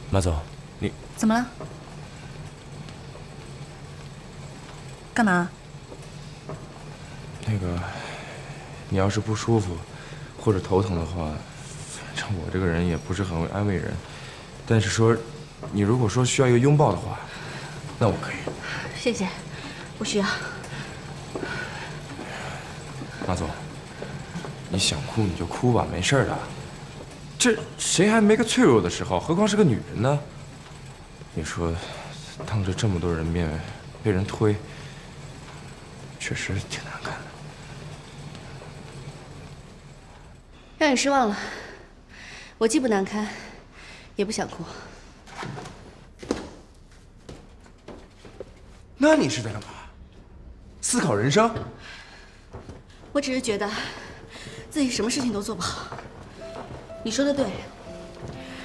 马总，你怎么了？干嘛？那个，你要是不舒服或者头疼的话，反正我这个人也不是很会安慰人。但是说，你如果说需要一个拥抱的话，那我可以。谢谢，不需要。马总，你想哭你就哭吧，没事的。这谁还没个脆弱的时候？何况是个女人呢？你说，当着这么多人面被人推，确实挺难看的。让你失望了，我既不难堪，也不想哭。那你是在干嘛？思考人生？我只是觉得自己什么事情都做不好。你说的对，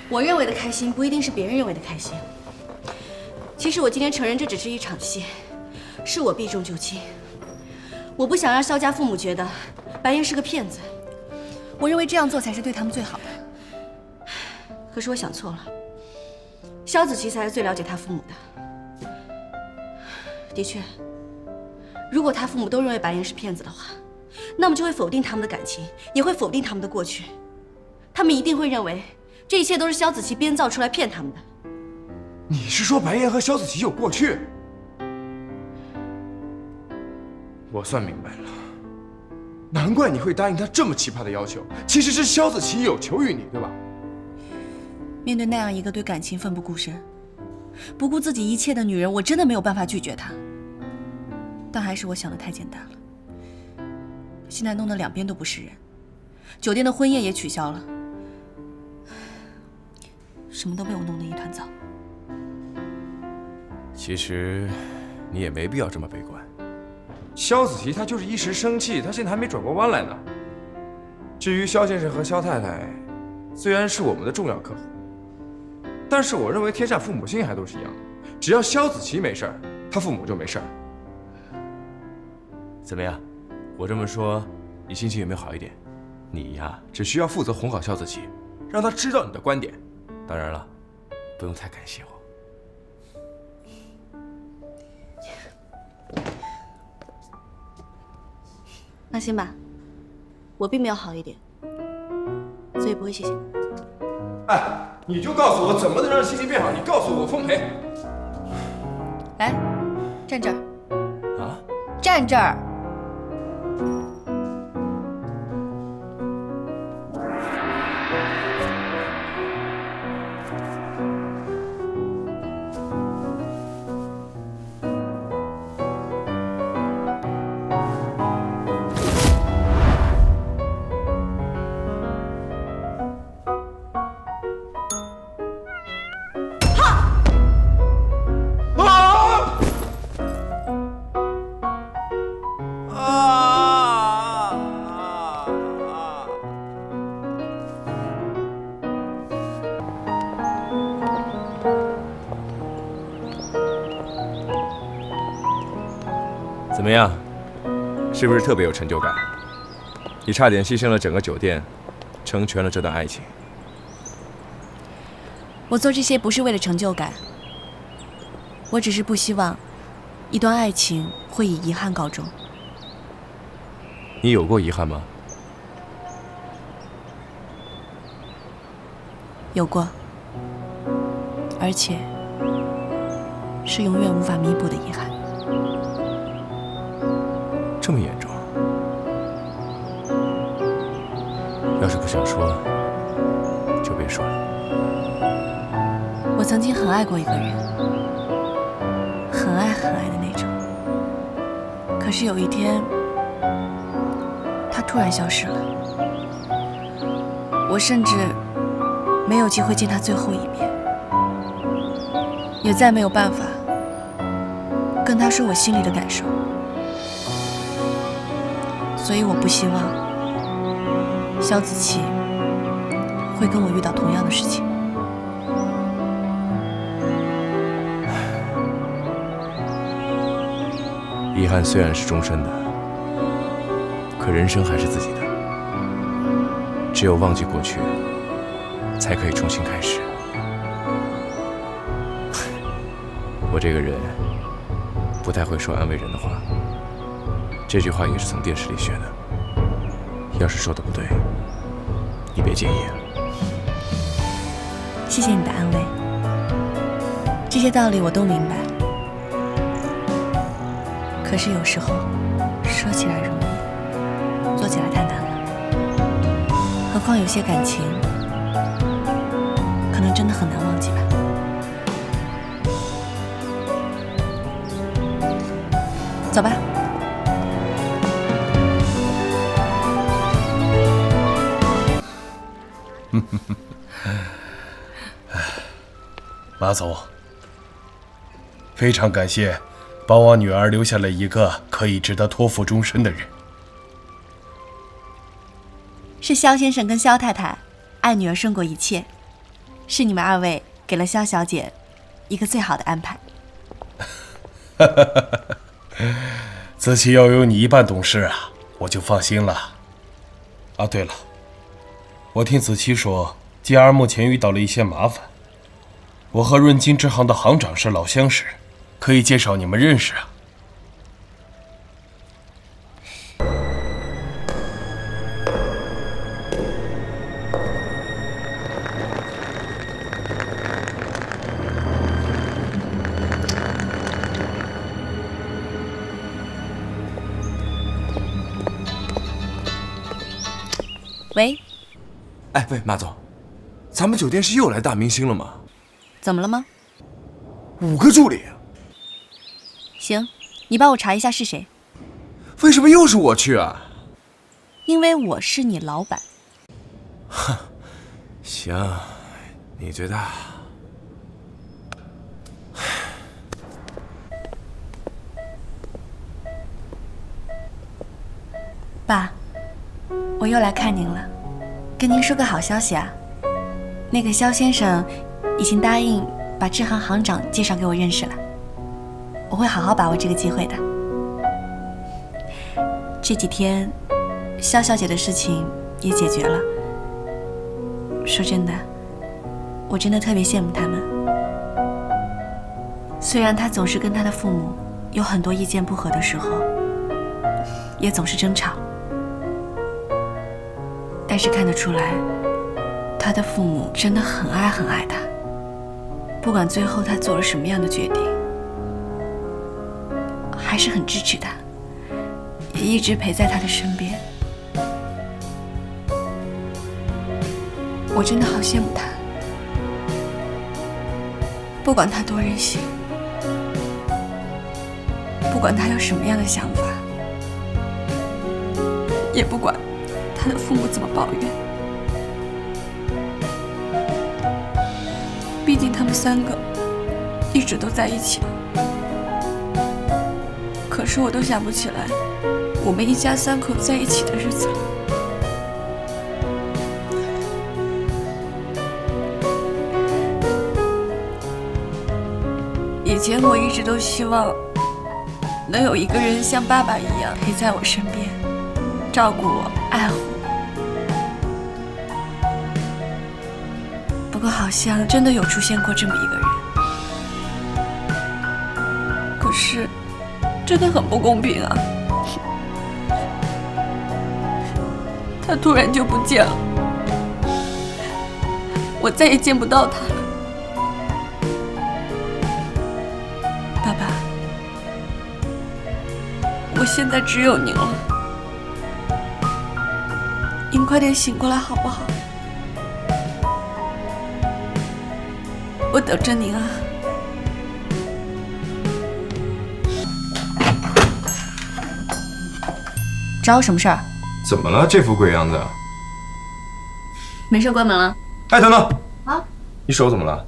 我认为的开心不一定是别人认为的开心。其实我今天承认这只是一场戏，是我避重就轻。我不想让萧家父母觉得白岩是个骗子，我认为这样做才是对他们最好的。可是我想错了，萧子琪才是最了解他父母的。的确，如果他父母都认为白岩是骗子的话，那么就会否定他们的感情，也会否定他们的过去。他们一定会认为这一切都是萧子琪编造出来骗他们的。你是说白岩和萧子琪有过去？我算明白了，难怪你会答应他这么奇葩的要求。其实是萧子琪有求于你，对吧？面对那样一个对感情奋不顾身、不顾自己一切的女人，我真的没有办法拒绝她。但还是我想的太简单了。现在弄得两边都不是人，酒店的婚宴也取消了，什么都被我弄得一团糟。其实你也没必要这么悲观。萧子琪他就是一时生气，他现在还没转过弯来呢。至于萧先生和萧太太，虽然是我们的重要客户，但是我认为天下父母心还都是一样的。只要萧子琪没事儿，他父母就没事儿。怎么样？我这么说，你心情有没有好一点？你呀，只需要负责哄好萧子琪，让他知道你的观点。当然了，不用太感谢我。放心吧，我并没有好一点，所以不会谢谢你。哎，你就告诉我怎么能让心情变好？你告诉我，奉陪。来，站这儿。啊？站这儿。怎么样？是不是特别有成就感？你差点牺牲了整个酒店，成全了这段爱情。我做这些不是为了成就感，我只是不希望一段爱情会以遗憾告终。你有过遗憾吗？有过，而且是永远无法弥补的遗憾。这么严重？要是不想说，就别说了。我曾经很爱过一个人，很爱很爱的那种。可是有一天，他突然消失了，我甚至没有机会见他最后一面，也再没有办法跟他说我心里的感受。所以我不希望萧子琪会跟我遇到同样的事情。遗憾虽然是终身的，可人生还是自己的。只有忘记过去，才可以重新开始。我这个人不太会说安慰人的话，这句话也是从电视里学的。要是说的不对，你别介意啊。谢谢你的安慰，这些道理我都明白。可是有时候说起来容易，做起来太难了。何况有些感情，可能真的很难忘记吧。走吧。马总，非常感谢，帮我女儿留下了一个可以值得托付终身的人。是萧先生跟萧太太爱女儿胜过一切，是你们二位给了萧小姐一个最好的安排。子琪要有你一半懂事啊，我就放心了。啊，对了，我听子琪说，JR 目前遇到了一些麻烦。我和润金支行的行长是老相识，可以介绍你们认识啊。喂，哎，喂，马总，咱们酒店是又来大明星了吗怎么了吗？5个助理，行，你帮我查一下是谁。为什么又是我去啊？因为我是你老板。行，你最大。爸，我又来看您了，跟您说个好消息啊，那个萧先生已经答应把支行行长介绍给我认识了，我会好好把握这个机会的。这几天，萧小姐的事情也解决了。说真的，我真的特别羡慕他们。虽然她总是跟她的父母有很多意见不合的时候，也总是争吵，但是看得出来，她的父母真的很爱很爱她。不管最后她做了什么样的决定，还是很支持她，也一直陪在她的身边。我真的好羡慕她，不管她多任性，不管她有什么样的想法，也不管她的父母怎么抱怨，毕竟他们3个一直都在一起了。可是我都想不起来我们一家3口在一起的日子了。以前我一直都希望能有一个人像爸爸一样陪在我身边，照顾我，爱护我。不过好像真的有出现过这么一个人，可是真的很不公平啊！他突然就不见了，我再也见不到他了。爸爸，我现在只有您了，您快点醒过来好不好？我等着您啊！找我什么事儿？怎么了？这副鬼样子？没事，关门了。哎，等等！啊，你手怎么了？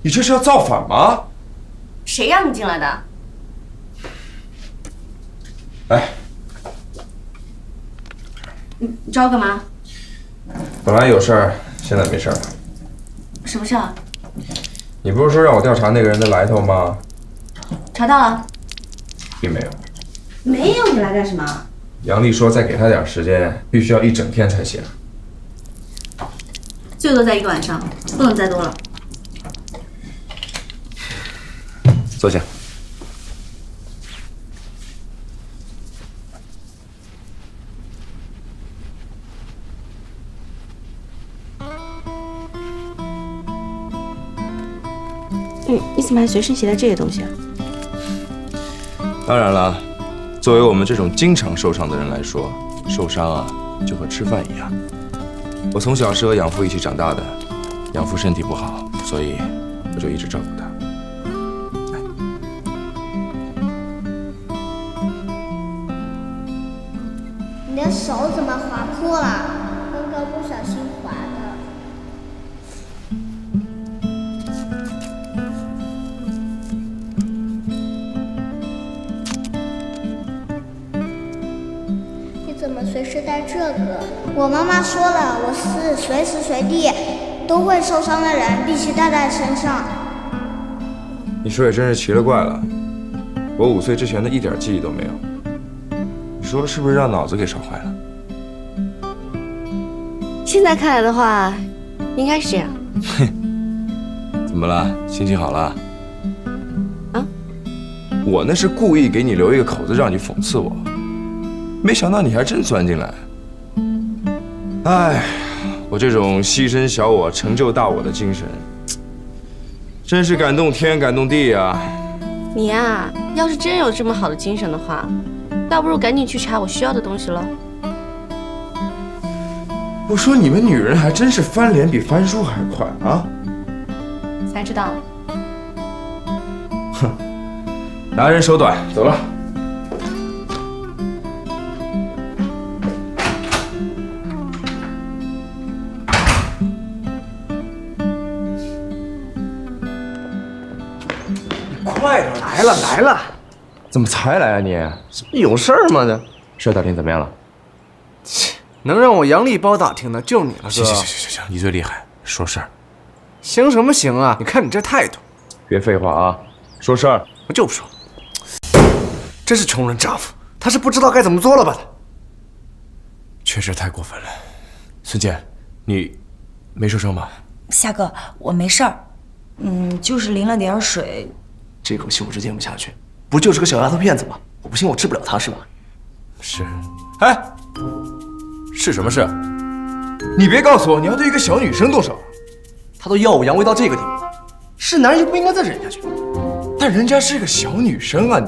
你这是要造反吗？谁让你进来的？哎，你找我干嘛？本来有事儿，现在没事儿了。什么事儿？你不是说让我调查那个人的来头吗？查到了。并没有。没有，你来干什么？杨丽说再给他点时间，必须要1整天才行。最多在1个晚上，不能再多了。坐下。你怎么还随身携带这些东西啊？当然了，作为我们这种经常受伤的人来说，受伤啊就和吃饭一样。我从小是和养父一起长大的，养父身体不好，所以我就一直照顾他。你的手怎么划破了？刚刚不小心划的。你怎么随时带这个？我妈妈说了，我是随时随地都会受伤的人，必须带在身上。你说也真是奇了怪了，我5岁之前的一点记忆都没有。你说是不是让脑子给烧坏了？现在看来的话，应该是这样。怎么了？心情好了？啊？我那是故意给你留一个口子，让你讽刺我，没想到你还真钻进来。哎，我这种牺牲小我、成就大我的精神，真是感动天、感动地啊！你呀，要是真有这么好的精神的话，倒不如赶紧去查我需要的东西了。我说你们女人还真是翻脸比翻书还快啊！才知道。哼，拿人手短，走了。快点来了来了，怎么才来啊你？有事儿吗？这事儿打听怎么样了？能让我杨丽包打听的就你了，哥。行，你最厉害，说事儿。行什么行啊？你看你这态度，别废话啊，说事儿。我就不说，真是穷人渣夫，他是不知道该怎么做了吧？确实太过分了。孙健，你没受伤吧？夏哥，我没事儿，就是淋了点水。这口气我是咽不下去，不就是个小丫头片子吗？我不信我治不了她是吧？是。哎，是什么事？你别告诉我你要对一个小女生动手。她都耀武扬威到这个地步了，是男人就不应该再忍下去。但人家是个小女生啊，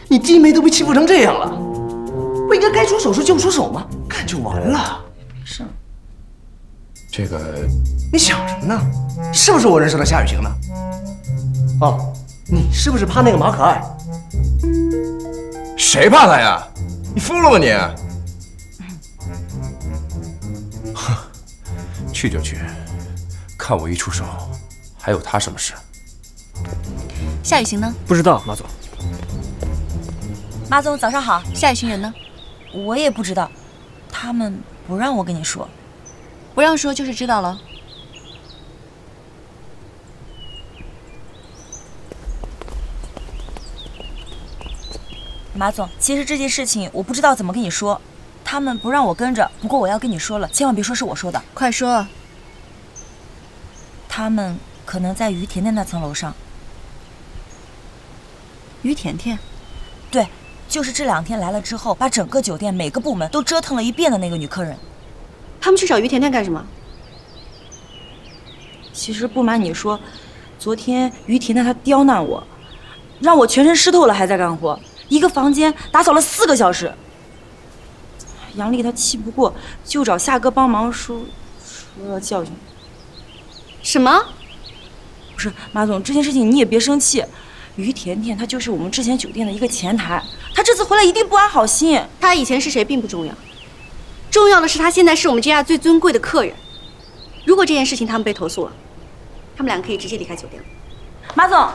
你弟妹都被欺负成这样了，不应该该出手时就出手吗？干就完了。是。这个你想什么呢？是不是我认识的夏雨晴呢？哦，你是不是怕那个马可爱？谁怕他呀？你疯了吗你？哼，去就去，看我一出手，还有他什么事？夏雨晴呢？不知道，马总。马总早上好，夏雨晴人呢？我也不知道，他们不让我跟你说。不让说就是知道了。马总，其实这件事情我不知道怎么跟你说，他们不让我跟着，不过我要跟你说了，千万别说是我说的。快说。他们可能在于甜甜那层楼上。于甜甜？对，就是这2天来了之后，把整个酒店每个部门都折腾了一遍的那个女客人。他们去找于甜甜干什么？其实不瞒你说，昨天于甜甜她刁难我，让我全身湿透了还在干活，一个房间打扫了4个小时。杨丽她气不过，就找夏哥帮忙，说要教训我。什么？不是马总，这件事情你也别生气。于甜甜她就是我们之前酒店的一个前台，她这次回来一定不安好心。她以前是谁并不重要，重要的是她现在是我们这家最尊贵的客人。如果这件事情他们被投诉了，他们2个可以直接离开酒店了。马总，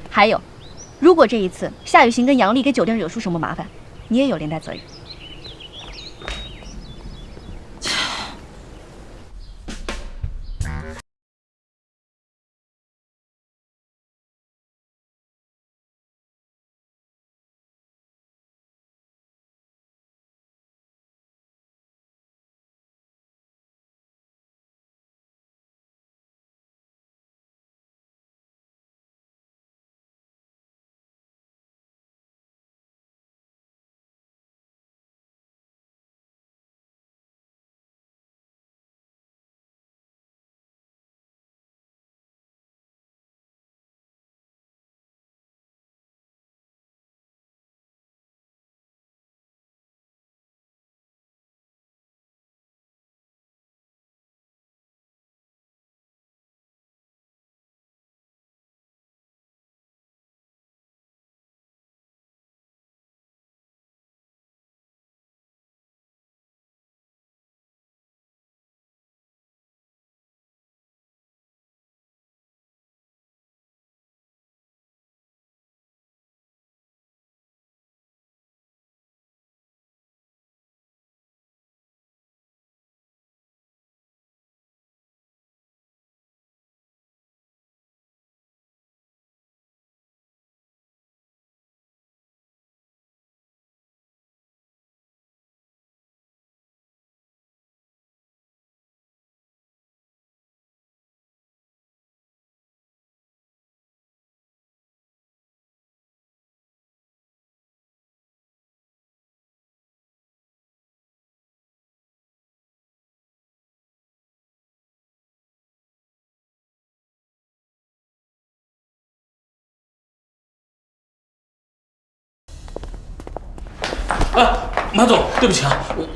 还有，如果这一次夏雨晴跟杨丽给酒店惹出什么麻烦，你也有连带责任。马总，对不起啊，我。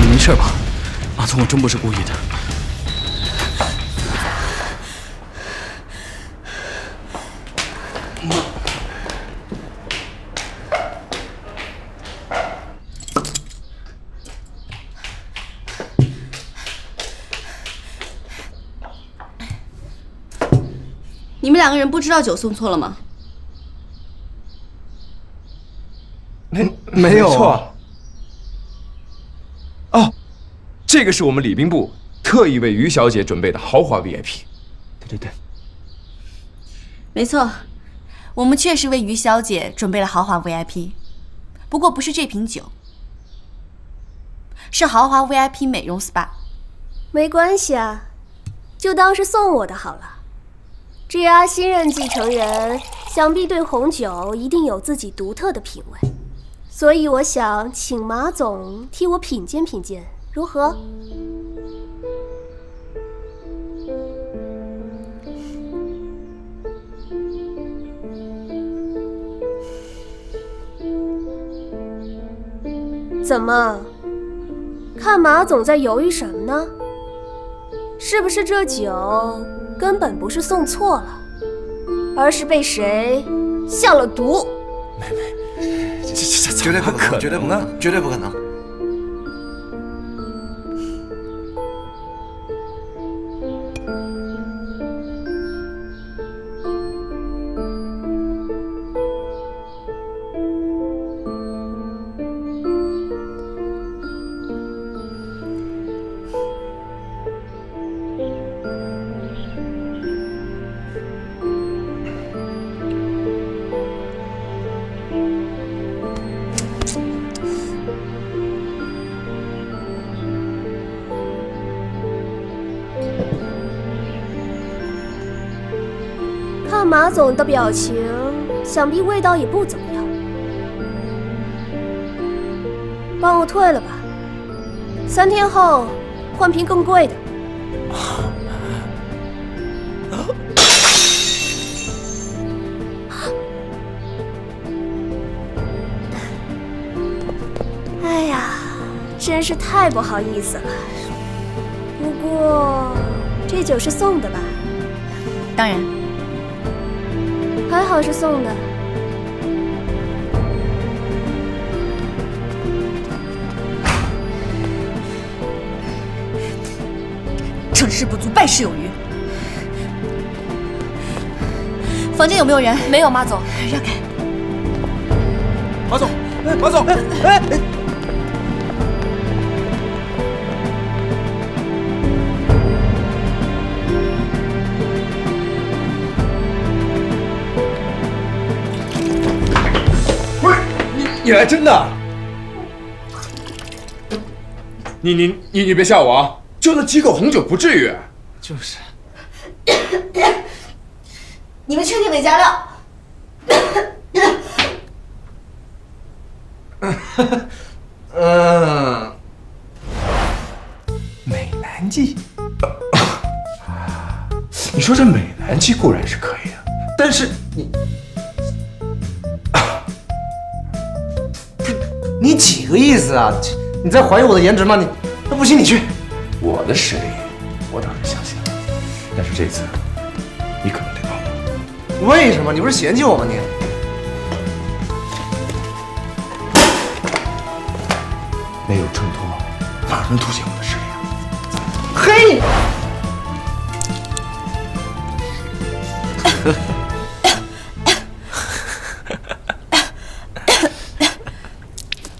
你没事吧？马总，我真不是故意的。你们两个人不知道酒送错了吗？没有错。哦，这个是我们礼宾部特意为于小姐准备的豪华 VIP。对，没错，我们确实为于小姐准备了豪华 VIP， 不过不是这瓶酒，是豪华 VIP 美容 SPA。没关系啊，就当是送我的好了。GR 新任继承人想必对红酒一定有自己独特的品味，所以我想请马总替我品鉴品鉴，如何？怎么？看马总在犹豫什么呢？是不是这酒根本不是送错了，而是被谁下了毒？这绝对不可能，绝对不可能，绝对不可能。看马总的表情，想必味道也不怎么样。帮我退了吧，3天后换瓶更贵的。哎呀，真是太不好意思了。不过这酒是送的吧？当然。还好是送的。成事不足败事有余。房间有没有人？没有，马总。让开。马总，马总，哎！你来真的？你别吓我啊！就那几口红酒不至于。就是。你们确定没加料？美男计。你说这美男计固然是可以的，但是你几个意思啊？你在怀疑我的颜值吗？那不信你去。我的实力，我倒是相信了。但是这次，你可能得帮我。为什么？你不是嫌弃我吗？你没有衬托，哪能凸显我的实力啊？嘿！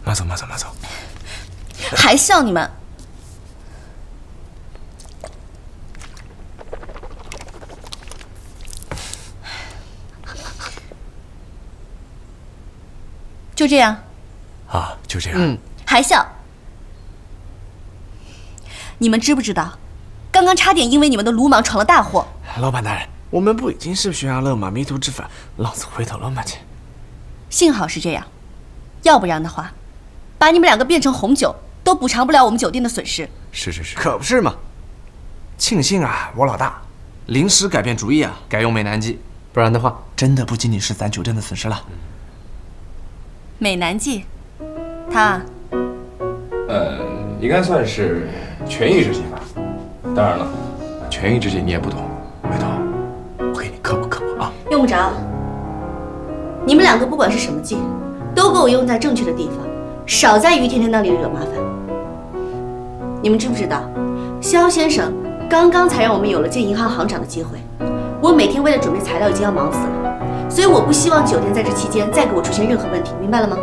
马总，还笑你们？就这样。啊，就这样。还笑？你们知不知道，刚刚差点因为你们的鲁莽闯了大祸。老板大人，我们不已经是悬崖勒马、迷途知返，浪子回头了吗？幸好是这样，要不然的话，把你们两个变成红酒，都补偿不了我们酒店的损失。是是是，可不是嘛！庆幸啊，我老大临时改变主意啊，改用美男计，不然的话，真的不仅仅是咱酒店的损失了。美男计，他应该算是权宜之计吧。当然了，权宜之计你也不懂，回头我给你科普科普啊。用不着。你们两个不管是什么计，都给我用在正确的地方，少在于天天那里惹麻烦。你们知不知道，肖先生刚刚才让我们有了见银行行长的机会，我每天为了准备材料已经要忙死了，所以我不希望酒店在这期间再给我出现任何问题，明白了吗？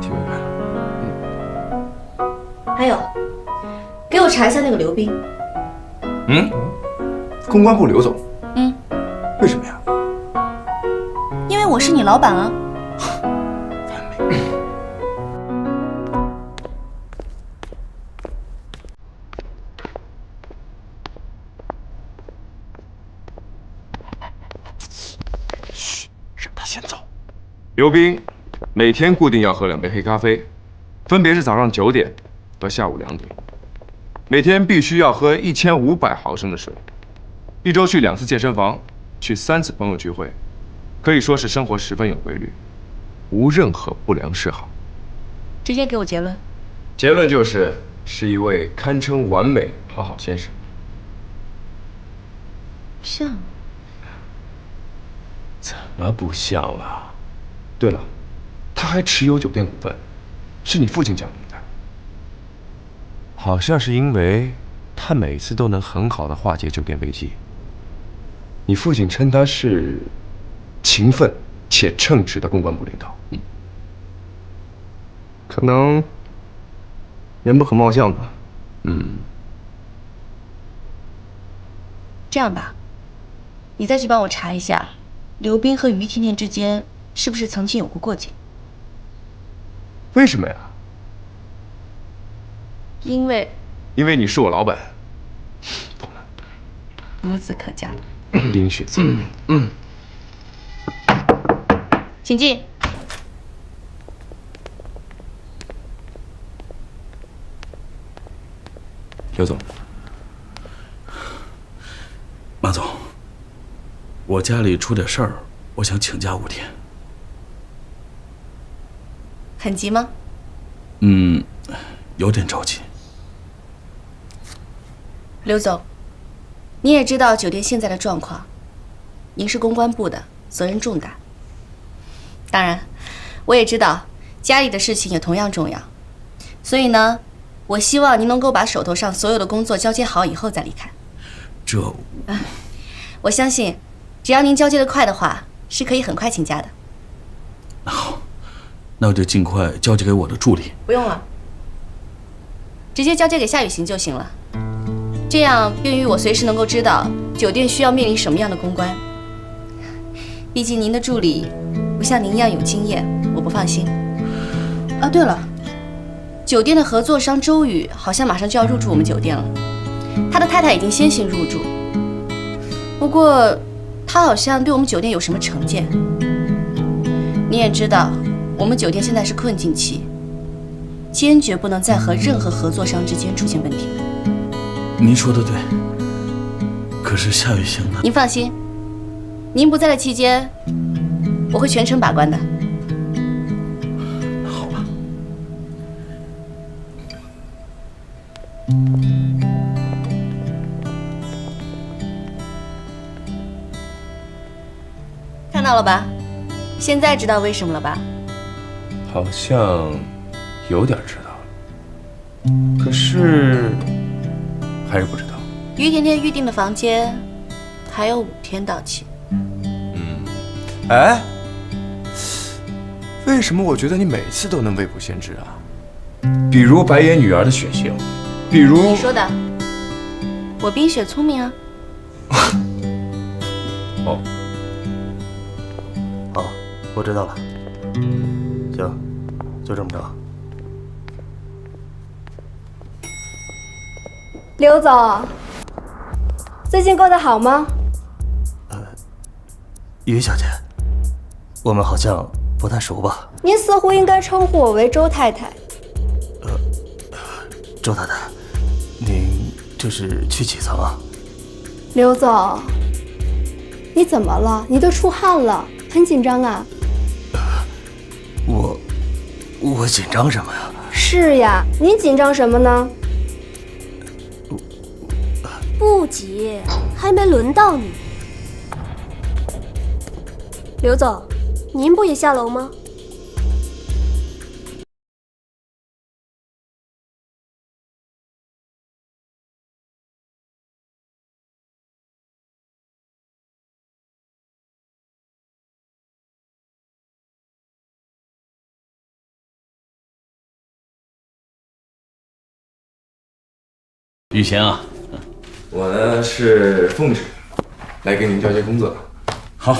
听明白了。还有，给我查一下那个刘斌。公关部刘总。为什么呀？因为我是你老板啊。让他先走。刘斌每天固定要喝2杯黑咖啡，分别是早上9点和下午2点。每天必须要喝1500毫升的水，一周去2次健身房，去3次朋友聚会，可以说是生活十分有规律，无任何不良嗜好。直接给我结论。结论就是一位堪称完美好好先生。像。怎么不像了？对了，他还持有酒店股份，是你父亲讲明的。好像是因为他每次都能很好的化解酒店危机。你父亲称他是勤奋且称职的公关部领导。可能人不可貌相吧。这样吧，你再去帮我查一下，刘斌和于甜甜之间是不是曾经有过过节？为什么呀？因为你是我老板。孺子可教。冰雪聪明。请进。刘总，马总，我家里出点事儿，我想请假5天。很急吗？有点着急。刘总，你也知道酒店现在的状况，您是公关部的，责任重大。当然，我也知道家里的事情也同样重要，所以呢，我希望您能够把手头上所有的工作交接好以后再离开。我相信，只要您交接得快的话，是可以很快请假的。好，那我就尽快交接给我的助理。不用了，直接交接给夏雨行就行了。这样便于我随时能够知道酒店需要面临什么样的公关。毕竟您的助理不像您一样有经验，我不放心。啊，对了，酒店的合作商周宇好像马上就要入住我们酒店了，他的太太已经先行入住，不过他好像对我们酒店有什么成见。你也知道，我们酒店现在是困境期，坚决不能再和任何合作商之间出现问题。您说的对，可是夏雨行呢？您放心，您不在的期间，我会全程把关的。好吧。看到了吧？现在知道为什么了吧？好像有点知道了，可是还是不知道。于甜甜预定的房间还有5天到期。哎，为什么我觉得你每次都能未卜先知啊？比如白眼女儿的血型，比如你说的，我冰雪聪明啊。哦，好，我知道了。行，就这么着。刘总，最近过得好吗？于小姐，我们好像不太熟吧？您似乎应该称呼我为周太太。周太太，您这是去几层啊？刘总，你怎么了？你都出汗了，很紧张啊？我紧张什么呀？是呀，您紧张什么呢？不急，还没轮到你。刘总，您不也下楼吗？雨贤啊，我呢是奉旨来给您交接工作的。好，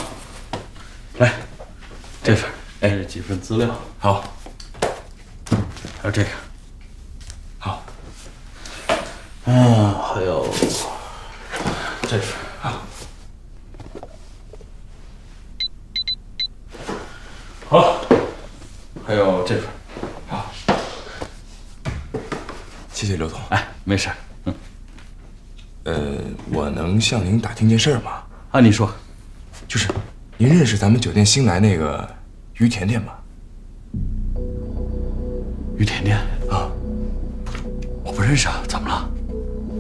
来，这份，这几份资料，好，还有这个，好，还有这份，好，还有这份，好，谢谢刘总。哎，没事。我能向您打听件事吗？啊，你说，就是您认识咱们酒店新来那个于甜甜吗？于甜甜啊，我不认识啊，怎么了？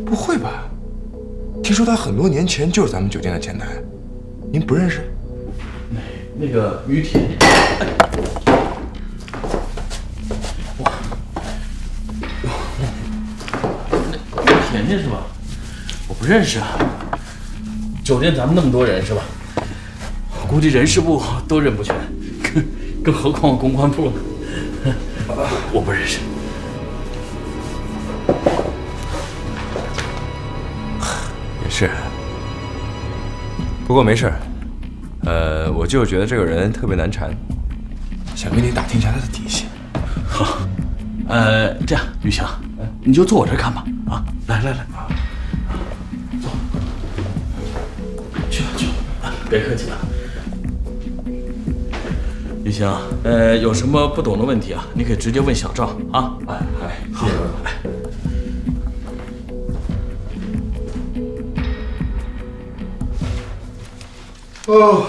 不会吧？听说她很多年前就是咱们酒店的前台，您不认识？那个于甜甜，于甜甜是吧？我不认识啊。酒店咱们那么多人是吧？我估计人事部都认不全，更何况公关部呢？我不认识。也是，不过没事。我就是觉得这个人特别难缠，想跟你打听一下他的底细。好，这样，雨翔，你就坐我这儿看吧。啊，来，坐。去吧，别客气了。雨翔，有什么不懂的问题啊，你可以直接问小赵啊。好，哦。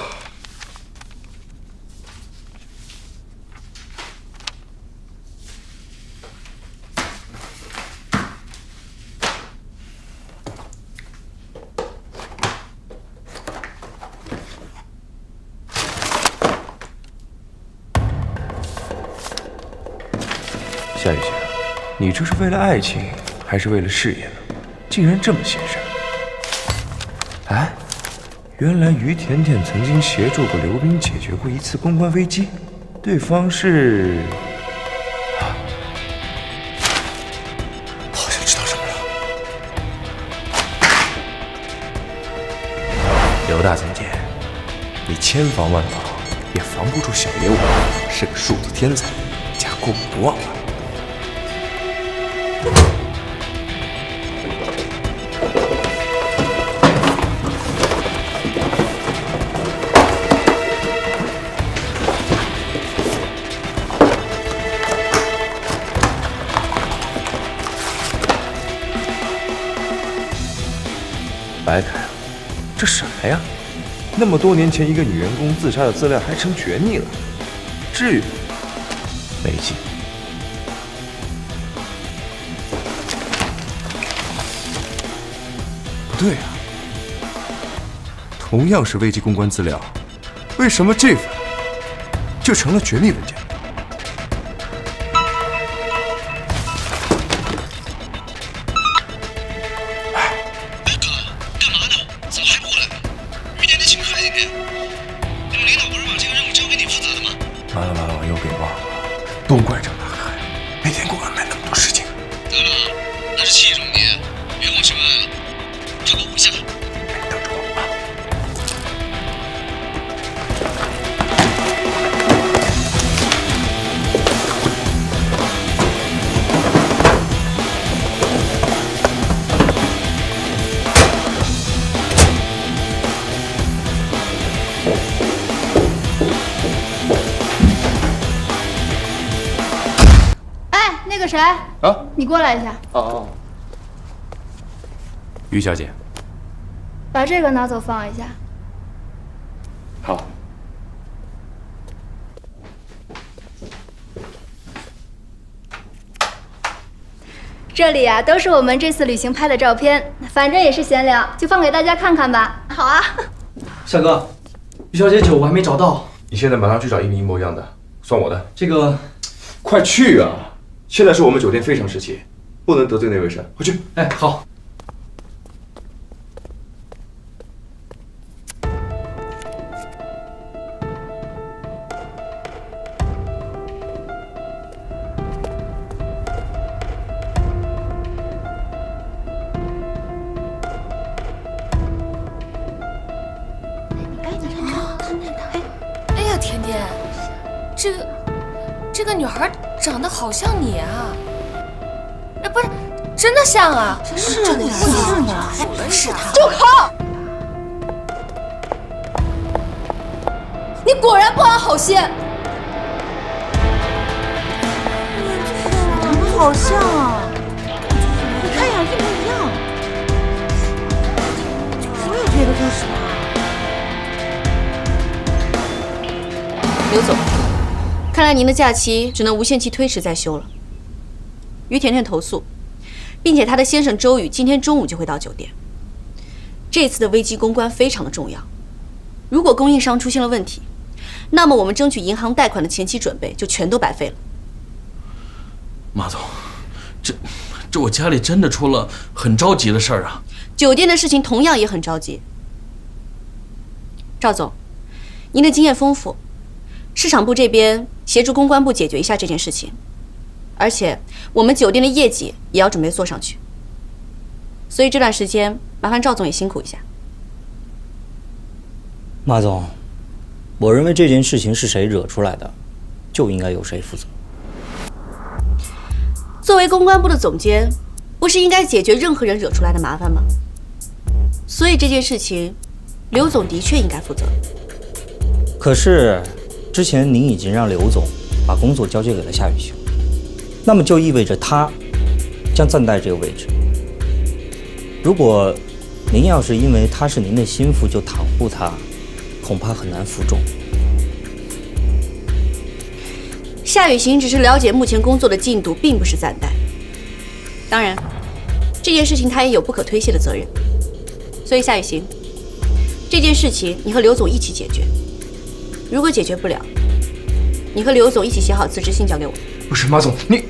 夏雨晴，你这是为了爱情还是为了事业呢？竟然这么显神！哎，原来于甜甜曾经协助过刘冰解决过一次公关危机，对方是……好像知道什么了。刘大总监，你千防万防也防不住小爷我是个数字天才，加过目不忘吧。白开了，这什么呀？那么多年前一个女员工自杀的资料还成绝密了，至于吗？没劲。不对啊，同样是危机公关资料，为什么这份就成了绝密文件？完了，我又给忘了，都怪郑大海，每天给我安排那么多事情。得了，那是器重你，别往深爱了，照顾我一下。等着我啊！谁？啊，你过来一下。哦，于小姐，把这个拿走放一下。好。这里啊，都是我们这次旅行拍的照片，反正也是闲聊，就放给大家看看吧。好啊。帅哥，于小姐酒我还没找到。你现在马上去找一模一样的，算我的。这个，快去啊！现在是我们酒店非常时期，不能得罪那位神。快去！哎，好。哎呀，甜甜，这个女孩长得好像你啊！哎，不是，真的像啊！是的呀，是的，是她。住口！你果然不安好心。长得好像啊！你看呀，一模一样。我也觉得就是他。刘总，看来您的假期只能无限期推迟再休了。于甜甜投诉，并且她的先生周宇今天中午就会到酒店。这次的危机公关非常的重要，如果供应商出现了问题，那么我们争取银行贷款的前期准备就全都白费了。马总，这我家里真的出了很着急的事儿啊。酒店的事情同样也很着急。赵总，您的经验丰富。市场部这边协助公关部解决一下这件事情，而且我们酒店的业绩也要准备做上去，所以这段时间麻烦赵总也辛苦一下。马总，我认为这件事情是谁惹出来的，就应该由谁负责。作为公关部的总监，不是应该解决任何人惹出来的麻烦吗？所以这件事情，刘总的确应该负责。可是。之前您已经让刘总把工作交接给了夏雨晴，那么就意味着他将暂代这个位置。如果您要是因为她是您的心腹就袒护她，恐怕很难服众。夏雨晴只是了解目前工作的进度，并不是暂代。当然，这件事情她也有不可推卸的责任。所以夏雨晴，这件事情你和刘总一起解决。如果解决不了，你和刘总一起写好辞职信交给我。不是马总，你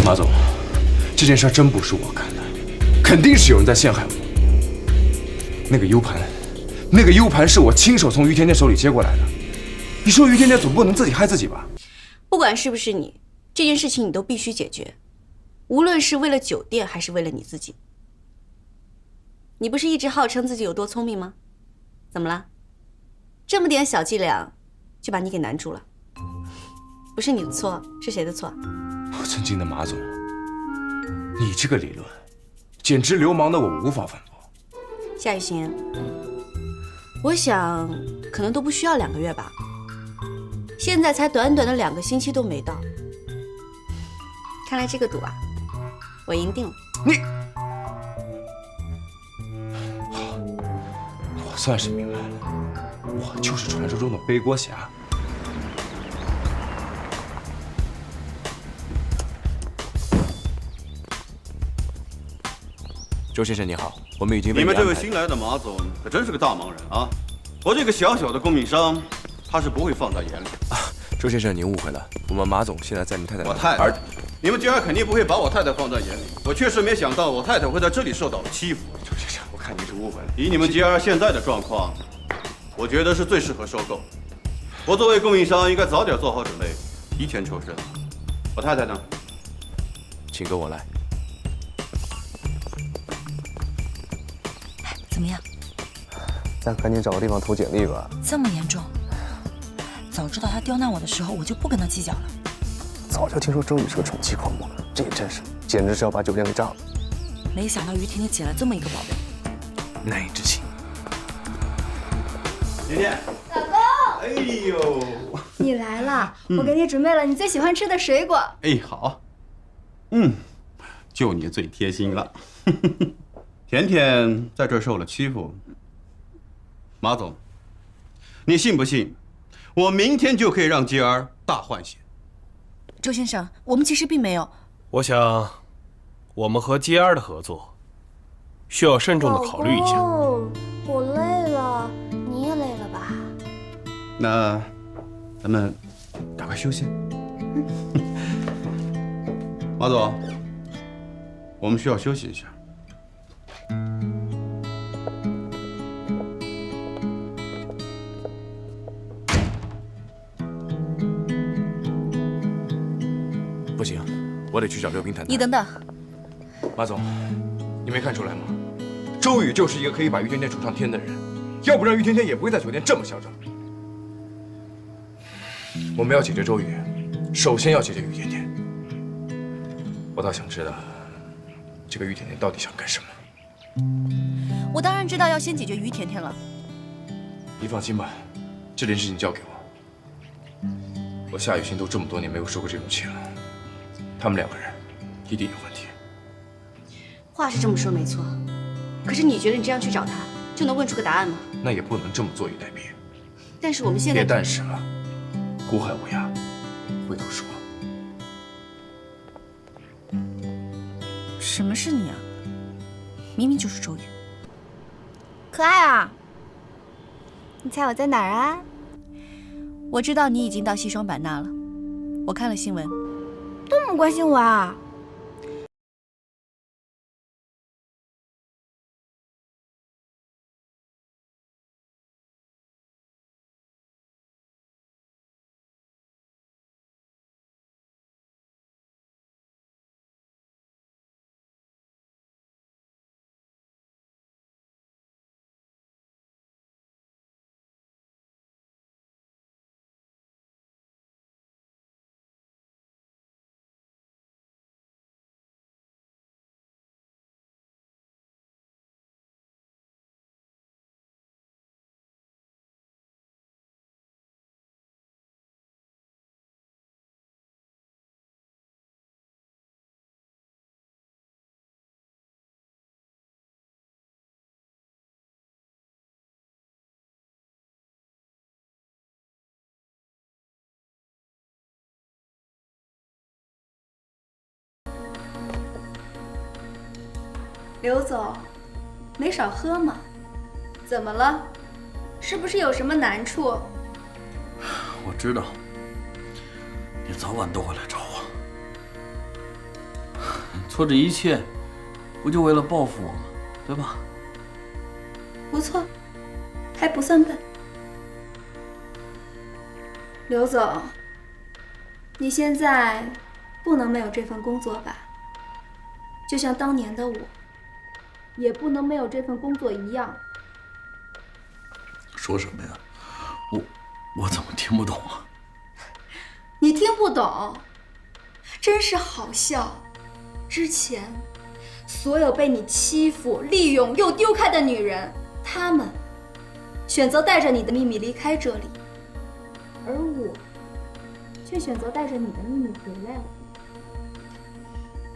马总，这件事真不是我干的。肯定是有人在陷害我。那个 U 盘是我亲手从于甜甜手里接过来的。你说于甜甜总不能自己害自己吧？不管是不是你，这件事情你都必须解决，无论是为了酒店还是为了你自己。你不是一直号称自己有多聪明吗？怎么了？这么点小伎俩就把你给难住了？不是你的错，是谁的错？我尊敬的马总，你这个理论简直流氓的我无法反驳。夏雨晴，我想可能都不需要2个月吧，现在才短短的2个星期都没到，看来这个赌啊，我赢定了。你，好，我算是明白了，我就是传说中的背锅侠。周先生你好，我们已经为你们这位新来的马总可真是个大忙人啊！我这个小小的供应商，他是不会放在眼里啊。周先生您误会了，我们马总现在在您太太。我太太，你们居然肯定不会把我太太放在眼里。我确实没想到我太太会在这里受到欺负。周先生，我看您是误会了。以你们 GR 现在的状况，我觉得是最适合收购。我作为供应商，应该早点做好准备，提前抽身。我太太呢？请跟我来。怎么样？咱赶紧找个地方投简历吧。这么严重？早知道他刁难我的时候，我就不跟他计较了。早就听说周宇是个宠妻狂魔，这真是简直是要把酒店给炸了。没想到于甜甜捡了这么一个宝贝，难以置信。甜甜，老公，哎呦，你来了，我给你准备了你最喜欢吃的水果。哎，好，就你最贴心了。甜甜在这儿受了欺负，马总，你信不信？我明天就可以让杰儿大换血。周先生，我们其实并没有。我想，我们和 JR 的合作需要慎重的考虑一下。我累了，你也累了吧？那咱们赶快休息。马总，我们需要休息一下。不行，我得去找刘冰谈谈。你等等，马总，你没看出来吗？周宇就是一个可以把于甜甜宠上天的人，要不然于甜甜也不会在酒店这么嚣张。我们要解决周宇，首先要解决于甜甜。我倒想知道，这个于甜甜到底想干什么。我当然知道要先解决于甜甜了。你放心吧，这件事情交给我。我夏雨欣都这么多年没有受过这种气了，他们两个人一定有问题。话是这么说没错，可是你觉得你这样去找他就能问出个答案吗？那也不能这么坐以待毙。但是我们现在……别但是了，苦海无涯，回头说。什么是你啊？明明就是周宇。可爱啊，你猜我在哪儿啊？我知道你已经到西双版纳了，我看了新闻。这么关心我啊？刘总，没少喝嘛？怎么了？是不是有什么难处？我知道，你早晚都会来找我。做这一切，不就为了报复我吗？对吧？不错，还不算笨。刘总，你现在不能没有这份工作吧？就像当年的我，也不能没有这份工作一样。说什么呀？我怎么听不懂啊？你听不懂，真是好笑。之前，所有被你欺负、利用又丢开的女人，她们选择带着你的秘密离开这里，而我却选择带着你的秘密回来了。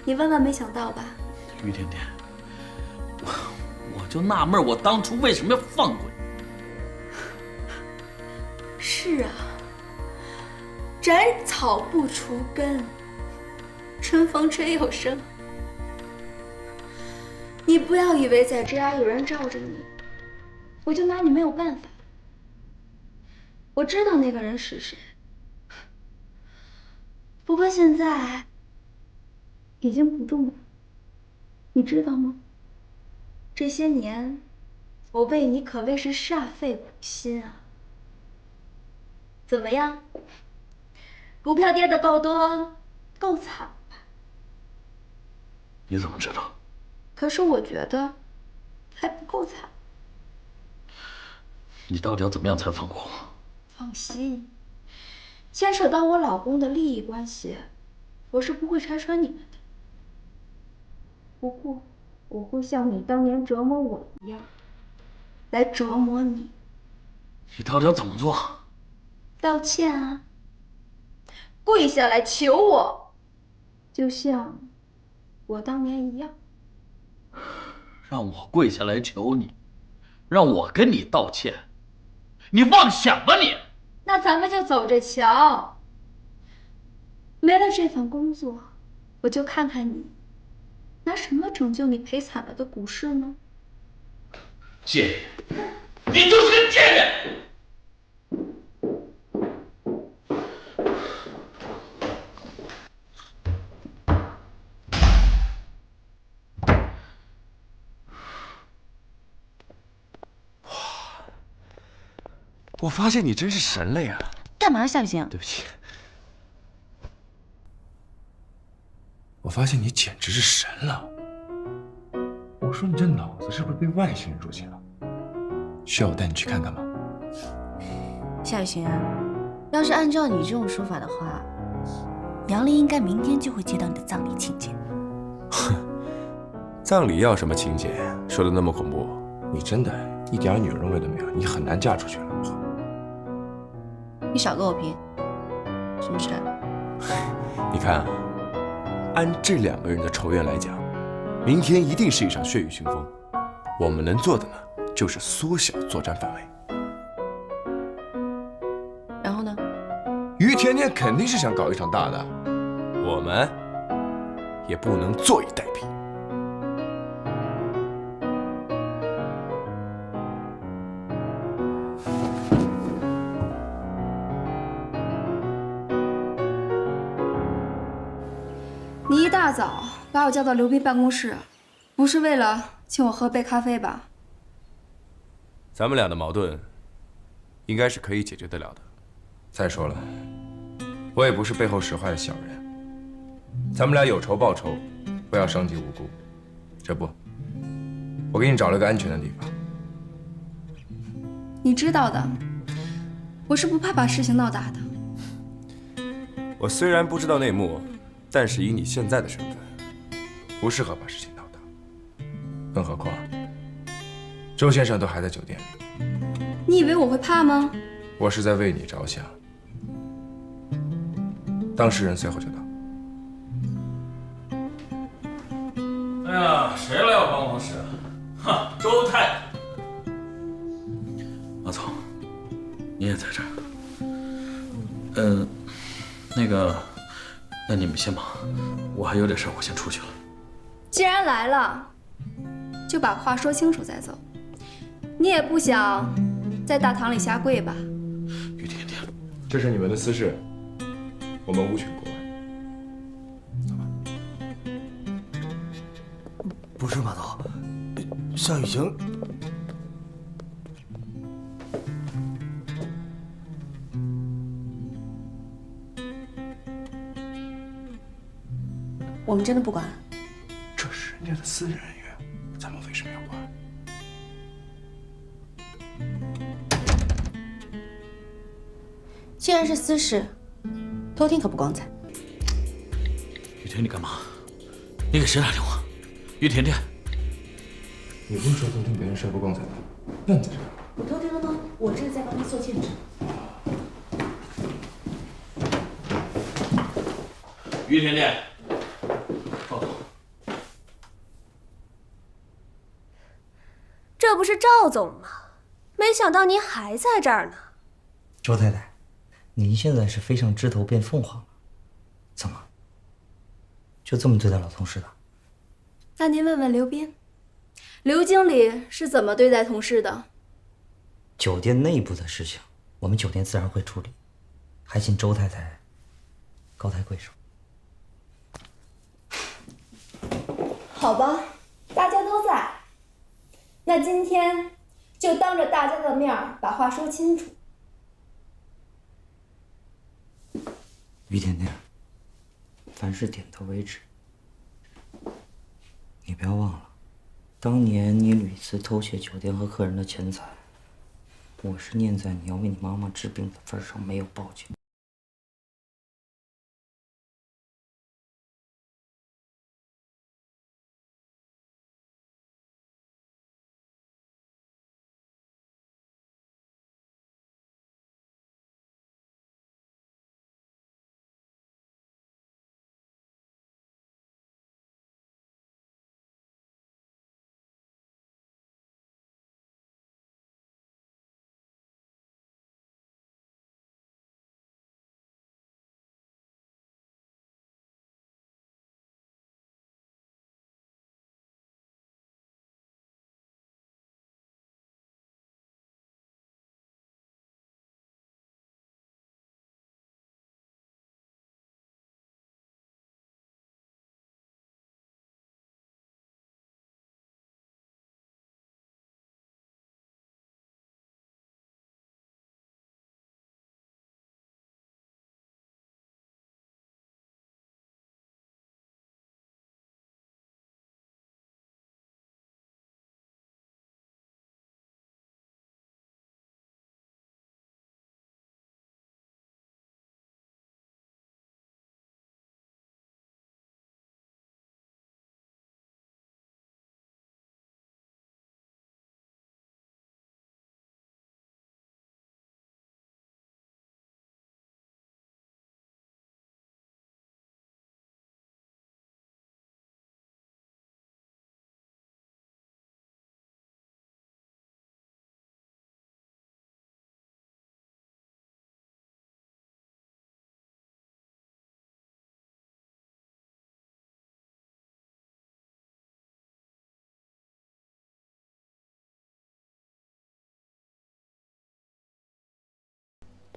你万万没想到吧？于甜甜，我就纳闷，我当初为什么要放过你？是啊，斩草不除根，春风吹又生。你不要以为在这儿有人罩着你，我就拿你没有办法。我知道那个人是谁，不过现在已经不重要，你知道吗？这些年，我为你可谓是煞费苦心啊。怎么样？股票跌得够多，够惨吧？你怎么知道？可是我觉得还不够惨。你到底要怎么样才放过我？放心，牵扯到我老公的利益关系，我是不会拆穿你们的。不过，我会像你当年折磨我一样，来折磨你。你到底要怎么做？道歉啊，跪下来求我，就像我当年一样。让我跪下来求你，让我跟你道歉，你妄想吧你！那咱们就走着瞧。没了这份工作，我就看看你拿什么拯救你赔惨了的股市呢？贱人，你就是个贱人！我发现你真是神了呀！干嘛，夏雨晴？对不起，我发现你简直是神了。我说你这脑子是不是被外星人入侵了？需要我带你去看看吗？夏雨晴啊，要是按照你这种说法的话，杨丽应该明天就会接到你的葬礼请柬。哼，葬礼要什么请柬？说的那么恐怖，你真的一点女人味都没有，你很难嫁出去了。你少跟我贫，什么事？你看啊，按这2个人的仇怨来讲，明天一定是一场血雨腥风。我们能做的呢，就是缩小作战范围。然后呢？于甜甜肯定是想搞一场大的，我们也不能坐以待毙。你一大早把我叫到刘斌办公室，不是为了请我喝杯咖啡吧？咱们俩的矛盾，应该是可以解决得了的。再说了，我也不是背后使坏的小人，咱们俩有仇报仇，不要伤及无辜。这不，我给你找了个安全的地方。你知道的，我是不怕把事情闹大的。我虽然不知道内幕，但是以你现在的身份，不适合把事情闹大。更何况，周先生都还在酒店里。你以为我会怕吗？我是在为你着想。当事人随后就到。哎呀，谁来我办公室？哈，周太太。马总，你也在这儿。那个，那你们先忙，我还有点事，我先出去了。既然来了，就把话说清楚再走。你也不想在大堂里下跪吧？于甜甜，这是你们的私事，我们无权过问。不是马总，夏雨晴，我们真的不管？这是人家的私人恩怨，咱们为什么要管？既然是私事，偷听可不光彩。于甜，你干嘛？你给谁打电话？于甜甜，你不是说偷听别人事不光彩吗？那你在这干嘛？我偷听了吗？我这是在帮他做见证。于甜甜，赵总，这不是赵总吗？没想到您还在这儿呢。周太太，您现在是飞上枝头变凤凰了，怎么就这么对待老同事的？那您问问刘斌，刘经理是怎么对待同事的？酒店内部的事情，我们酒店自然会处理，还请周太太高抬贵手。好吧，大家都在，那今天就当着大家的面把话说清楚。于甜甜，凡事点到为止。你不要忘了，当年你屡次偷窃酒店和客人的钱财，我是念在你要为你妈妈治病的份上，没有报警。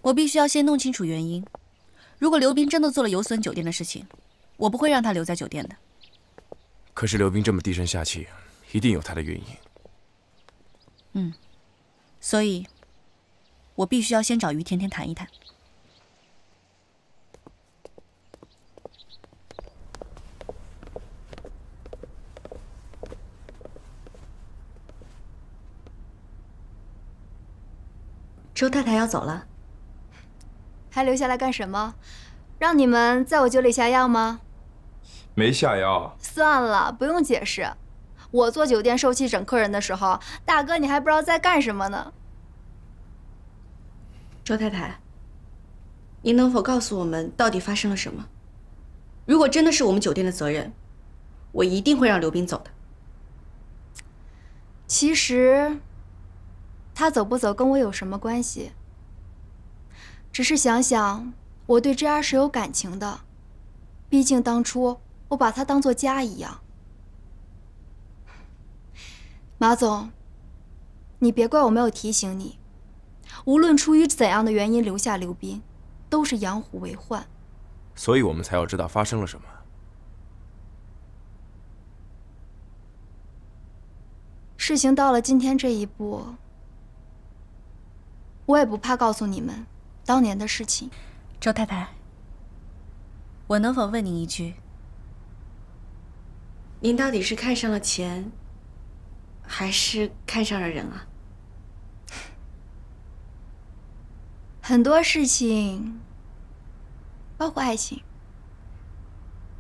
我必须要先弄清楚原因。如果刘斌真的做了有损酒店的事情，我不会让他留在酒店的。可是刘斌这么低声下气，一定有他的原因。所以，我必须要先找于甜甜谈一谈。周太太要走了。还留下来干什么？让你们在我酒里下药吗？没下药。算了，不用解释。我做酒店受气整客人的时候，大哥你还不知道在干什么呢。周太太，您能否告诉我们到底发生了什么？如果真的是我们酒店的责任，我一定会让刘斌走的。其实，他走不走跟我有什么关系？只是想想，我对JR是有感情的，毕竟当初我把他当作家一样。马总，你别怪我没有提醒你，无论出于怎样的原因留下刘斌，都是养虎为患。所以我们才要知道发生了什么。事情到了今天这一步，我也不怕告诉你们当年的事情。周太太，我能否问您一句？您到底是看上了钱，还是看上了人啊？很多事情，包括爱情，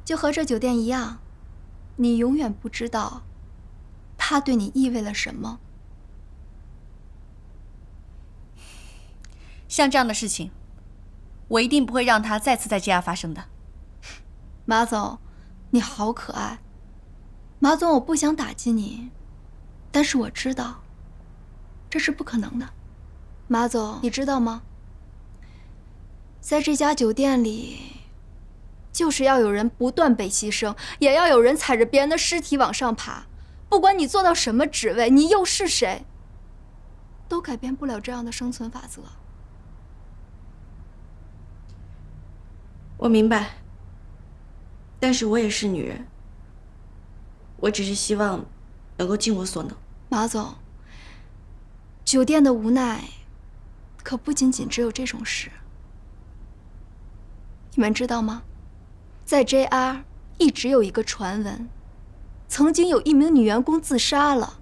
就和这酒店一样，你永远不知道它对你意味了什么。像这样的事情，我一定不会让它再次在JR发生的。马总，你好可爱。马总，我不想打击你，但是我知道这是不可能的。马总，你知道吗？在这家酒店里，就是要有人不断被牺牲，也要有人踩着别人的尸体往上爬。不管你做到什么职位，你又是谁，都改变不了这样的生存法则。我明白，但是我也是女人，我只是希望能够尽我所能。马总，酒店的无奈可不仅仅只有这种事。你们知道吗？在 JR 一直有一个传闻，曾经有一名女员工自杀了。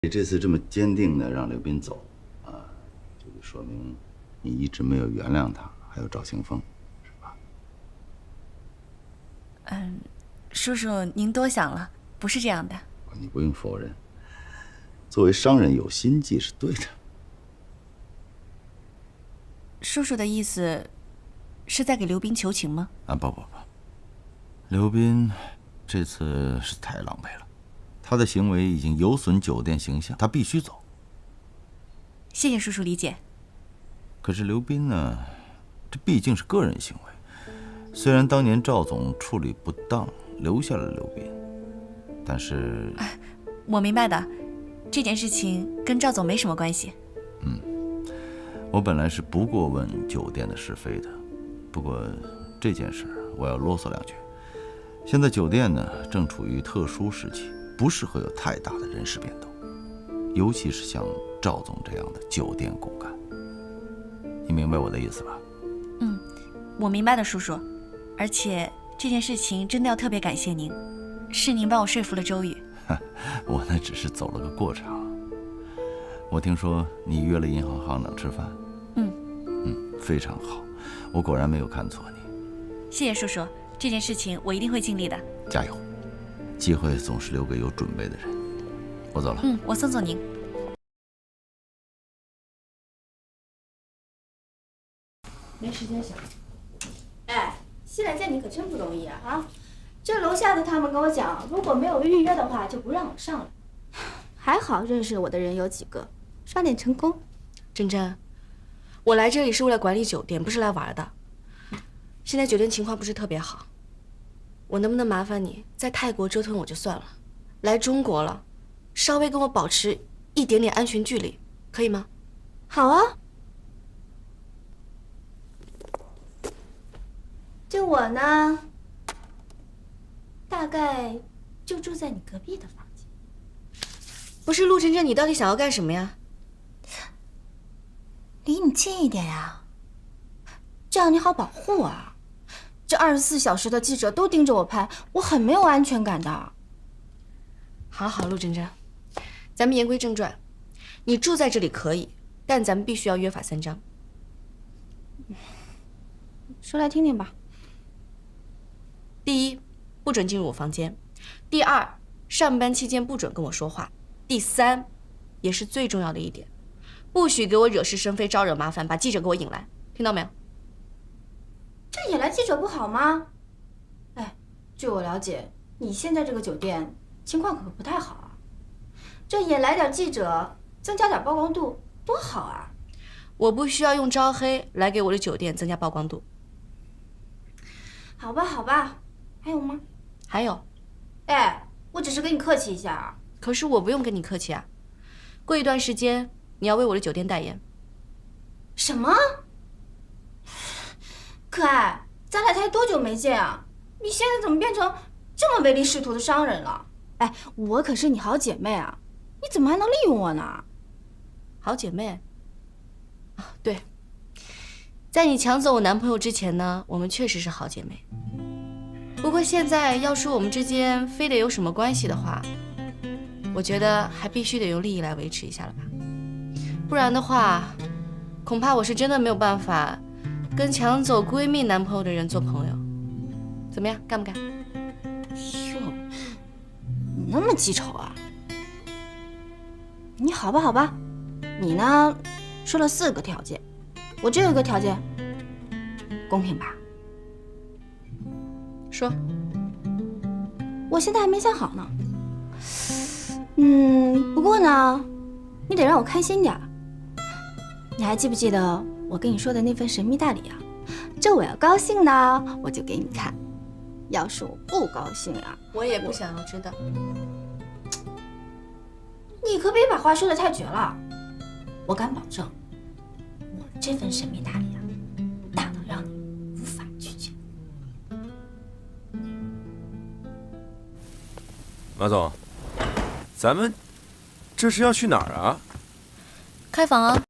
你这次这么坚定的让刘斌走，这就说明你一直没有原谅他，还有赵清风，是吧？叔叔您多想了，不是这样的。你不用否认，作为商人有心计是对的。叔叔的意思是在给刘斌求情吗？不，刘斌这次是太狼狈了，他的行为已经有损酒店形象，他必须走。谢谢叔叔理解。可是刘斌呢，这毕竟是个人行为，虽然当年赵总处理不当，留下了刘斌，但是我明白的，这件事情跟赵总没什么关系。我本来是不过问酒店的是非的，不过这件事我要啰嗦两句。现在酒店呢正处于特殊时期，不适合有太大的人事变动，尤其是像赵总这样的酒店骨干。你明白我的意思吧？我明白的，叔叔。而且这件事情真的要特别感谢您，是您帮我说服了周宇。我那只是走了个过场。我听说你约了银行行长吃饭。非常好，我果然没有看错你。谢谢叔叔，这件事情我一定会尽力的。加油，机会总是留给有准备的人。我走了。我送送您。没时间想。哎，新来见你可真不容易啊！这楼下的他们跟我讲，如果没有预约的话，就不让我上来。还好认识我的人有几个，刷点成功。珍珍，我来这里是为了管理酒店，不是来玩的。现在酒店情况不是特别好，我能不能麻烦你在泰国折腾我就算了，来中国了，稍微跟我保持一点点安全距离，可以吗？好啊。就我呢，大概就住在你隔壁的房间。不是陆珍珍，你到底想要干什么呀？离你近一点呀，这样你好保护我啊。这24小时的记者都盯着我拍，我很没有安全感的。好，陆珍珍，咱们言归正传，你住在这里可以，但咱们必须要约法三章。说来听听吧。第一，不准进入我房间；第二，上班期间不准跟我说话；第三，也是最重要的一点，不许给我惹是生非、招惹麻烦，把记者给我引来，听到没有？这引来记者不好吗？哎，据我了解，你现在这个酒店情况可不太好啊。这引来点记者，增加点曝光度，多好啊！我不需要用招黑来给我的酒店增加曝光度。好吧，还有吗？还有，哎，我只是跟你客气一下啊。可是我不用跟你客气啊。过一段时间，你要为我的酒店代言。什么？可爱，咱俩才多久没见啊？你现在怎么变成这么唯利是图的商人了？哎，我可是你好姐妹啊，你怎么还能利用我呢？好姐妹？啊，对，在你抢走我男朋友之前呢，我们确实是好姐妹。不过现在要说我们之间非得有什么关系的话，我觉得还必须得用利益来维持一下了吧？不然的话，恐怕我是真的没有办法跟抢走闺蜜男朋友的人做朋友。怎么样，干不干？哟，你那么记仇啊？你好吧，你呢说了4个条件，我只有一个条件，公平吧？说。我现在还没想好呢。不过呢，你得让我开心点儿。你还记不记得我跟你说的那份神秘大礼啊？这我要高兴呢，我就给你看；要是我不高兴啊，我也不想要知道。你可别把话说得太绝了。我敢保证，我这份神秘大礼啊，大到让你无法拒绝。马总，咱们这是要去哪儿啊？开房啊。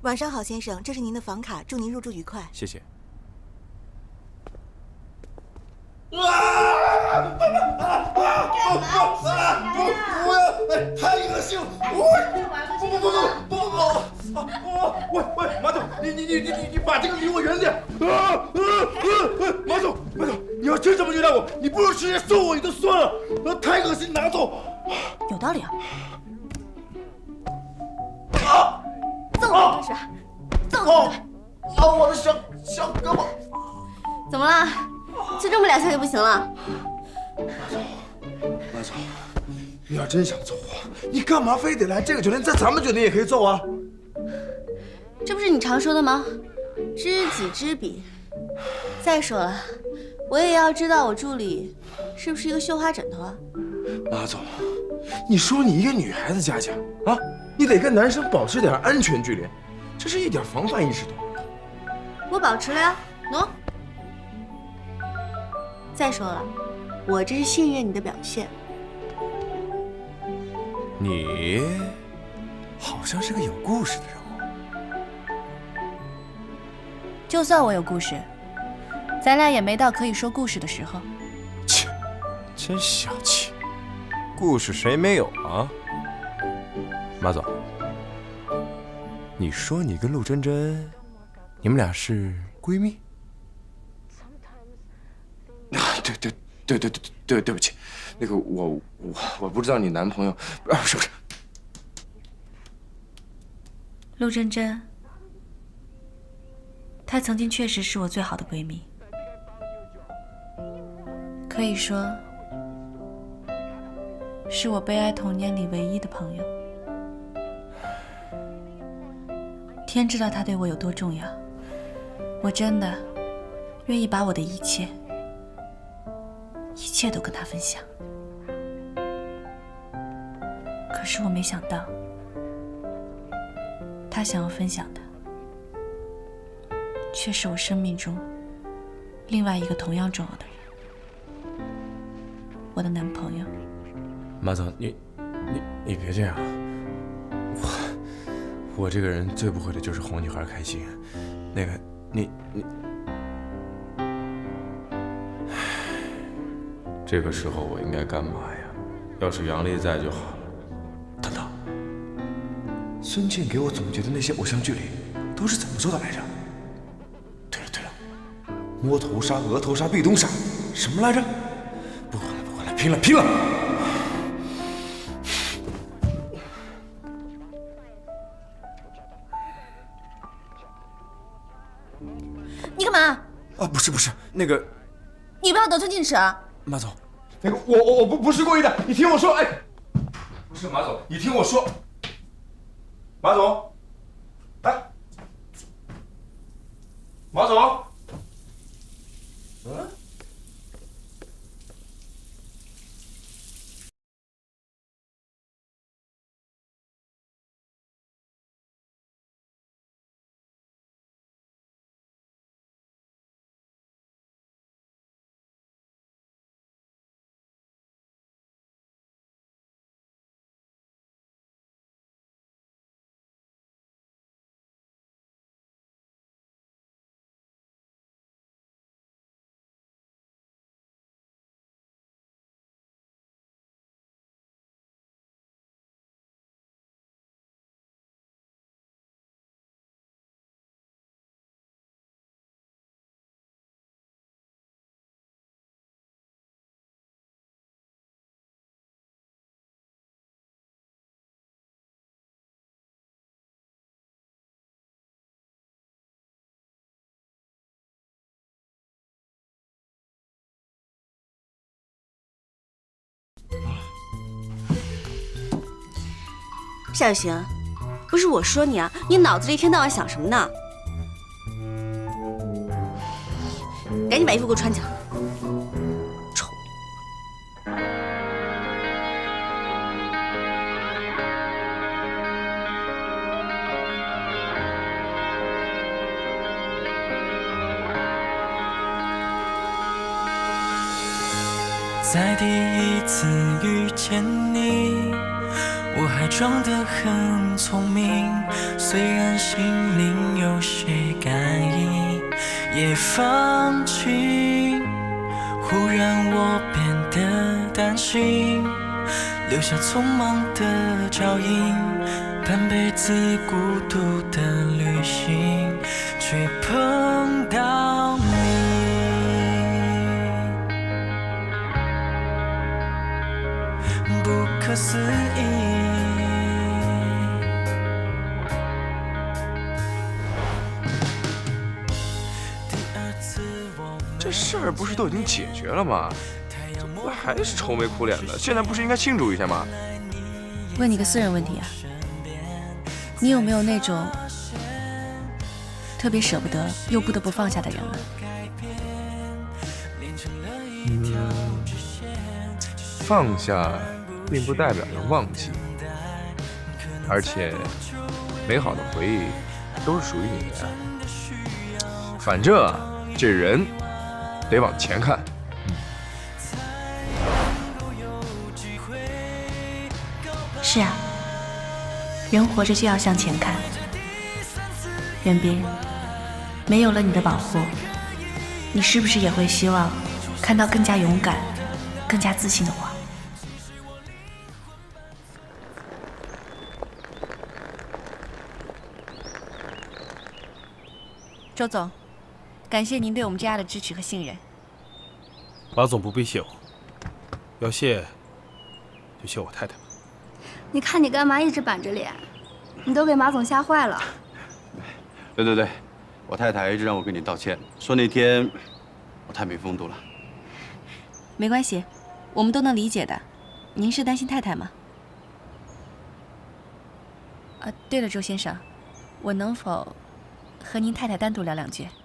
晚上好，先生，这是您的房卡，祝您入住愉快。谢谢。不要！太恶心了！喂，马总，你把这个离我远点！马总，你要真这么虐待我，你不如直接送我你就算了，太恶心，拿走！有道理啊！揍我干啥？揍我！我的小胳膊！怎么了？就这么2下就不行了？马总，你要真想揍我，你干嘛非得来这个酒店？在咱们酒店也可以揍啊！这不是你常说的吗？知己知彼。再说了，我也要知道我助理是不是一个绣花枕头啊？马总，你说你一个女孩子家教啊，你得跟男生保持点安全距离，这是一点防范意识都没有。我保持了呀，喏。再说了，我这是信任你的表现。你好像是个有故事的人物。就算我有故事，咱俩也没到可以说故事的时候。切，真小气！故事谁没有啊？马总，你说你跟陆真真，你们俩是闺蜜？对不起，那个我不知道你男朋友是不是？陆真真，她曾经确实是我最好的闺蜜，可以说是我悲哀童年里唯一的朋友。天知道她对我有多重要，我真的愿意把我的一切都跟她分享。可是我没想到，她想要分享的却是我生命中另外一个同样重要的人，我的男朋友。马总，你别这样，我这个人最不会的就是哄女孩开心。那个你，这个时候我应该干嘛呀？要是杨丽在就好了。等等，孙茜给我总结的那些偶像剧里都是怎么做的来着？对了，摸头杀、额头杀、壁咚杀，什么来着？不管了，拼了！你干嘛？啊，不是，那个，你不要得寸进尺啊！马总，那个我不是故意的，你听我说，哎，不是马总，你听我说，马总，哎，马总，夏雨晴，不是我说你啊，你脑子里一天到晚想什么呢？赶紧把衣服给我穿起来。丑。在第一次遇见你，我还装得很聪明，虽然心灵有些感应，也放弃。忽然我变得担心，留下匆忙的脚印，半辈子孤独的旅行，却碰到你。不可思议。这事儿不是都已经解决了吗？怎么还是愁眉苦脸的？现在不是应该庆祝一下吗？问你个私人问题啊，你有没有那种特别舍不得又不得不放下的人了？放下并不代表着忘记，而且美好的回忆都是属于你的。反正啊，这人得往前看。是啊，人活着就要向前看。袁斌，没有了你的保护，你是不是也会希望看到更加勇敢、更加自信的我？周总，感谢您对我们家的支持和信任。马总不必谢我，要谢就谢我太太吧。你看你干嘛一直板着脸？你都给马总吓坏了。对，我太太一直让我跟你道歉，说那天我太没风度了。没关系，我们都能理解的。您是担心太太吗？对了，周先生，我能否和您太太单独聊两句？